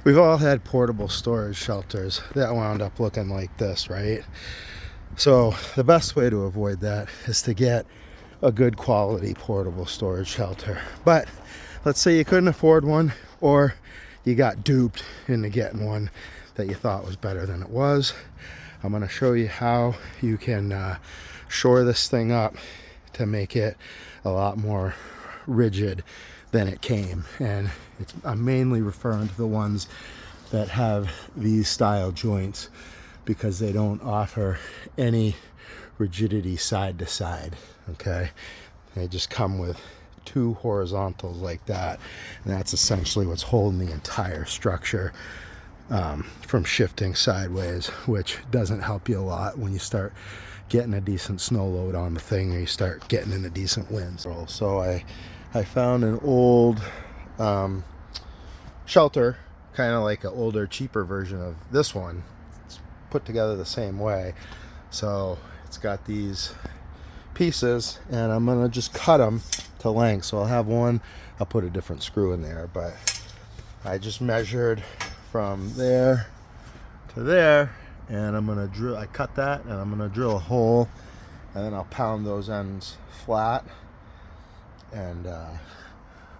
We've all had portable storage shelters that wound up looking like this, right? So the best way to avoid that is to get a good quality portable storage shelter. But let's say you couldn't afford one, or you got duped into getting one that you thought was better than it was. I'm going to show you how you can shore this thing up to make it a lot more rigid than it came. And I'm mainly referring to the ones that have these style joints, because they don't offer any rigidity side to side. Okay, they just come with two horizontals like that, and that's essentially what's holding the entire structure from shifting sideways, which doesn't help you a lot when you start getting a decent snow load on the thing, or you start getting into decent winds. So I found an old shelter, kind of like an older, cheaper version of this one. It's put together the same way. So it's got these pieces, and I'm gonna just cut them to length. So I'll have one, I'll put a different screw in there, but I just measured from there to there, and I'm gonna drill, I cut that, and I'm gonna drill a hole, and then I'll pound those ends flat and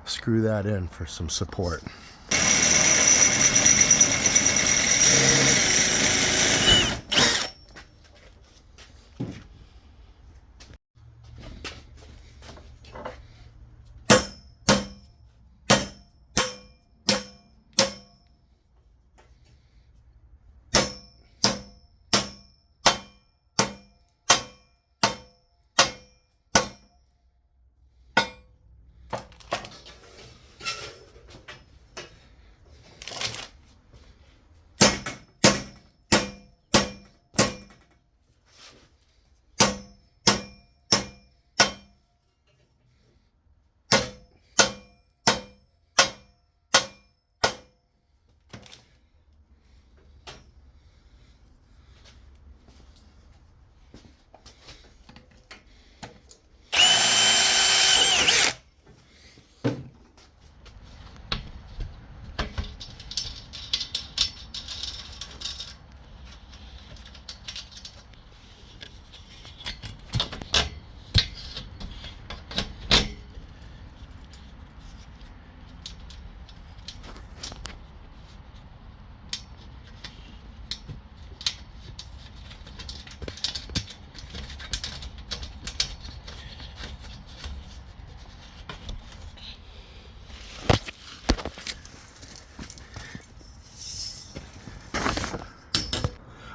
screw that in for some support.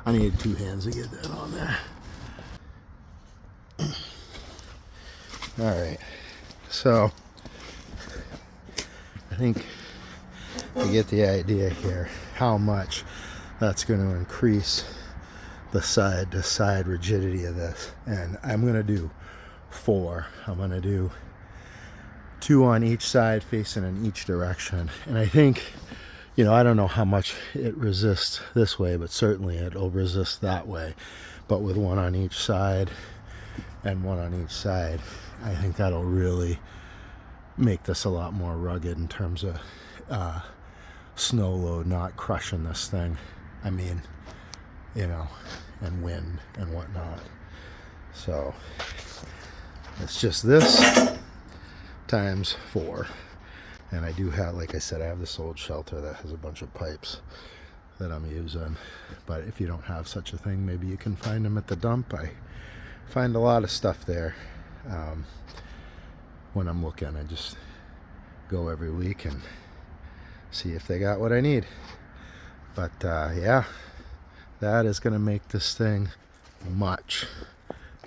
I needed two hands to get that on there. All right, so I think you get the idea here how much that's going to increase the side to side rigidity of this. And I'm going to do 4. I'm going to do 2 on each side facing in each direction. And I think, you know, I don't know how much it resists this way, but certainly it'll resist that way. But with 1 on each side and 1 on each side, I think that'll really make this a lot more rugged in terms of snow load not crushing this thing. I mean, you know, and wind and whatnot. So it's just this times 4. And I do have, like I said, I have this old shelter that has a bunch of pipes that I'm using. But if you don't have such a thing, maybe you can find them at the dump. I find a lot of stuff there. When I'm looking, I just go every week and see if they got what I need. But yeah, that is going to make this thing much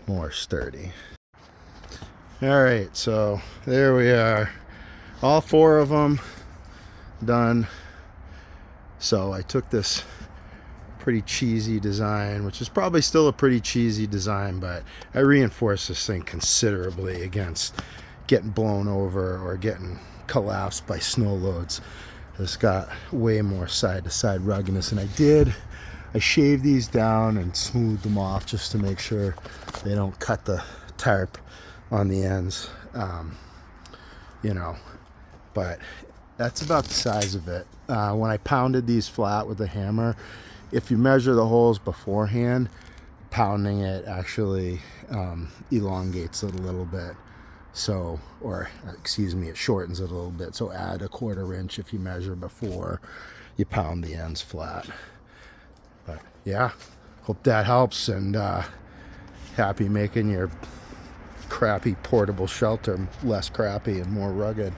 more sturdy. All right, so there we are. All 4 of them done. So I took this pretty cheesy design, which is probably still a pretty cheesy design, but I reinforced this thing considerably against getting blown over or getting collapsed by snow loads. It's got way more side to side ruggedness, and I shaved these down and smoothed them off just to make sure they don't cut the tarp on the ends, you know. But That's about the size of it. When I pounded these flat with a hammer, if you measure the holes beforehand, pounding it actually elongates it a little bit. So, or excuse me, it shortens it a little bit. So add a 1/4 inch if you measure before you pound the ends flat. But yeah, hope that helps, and happy making your crappy portable shelter less crappy and more rugged.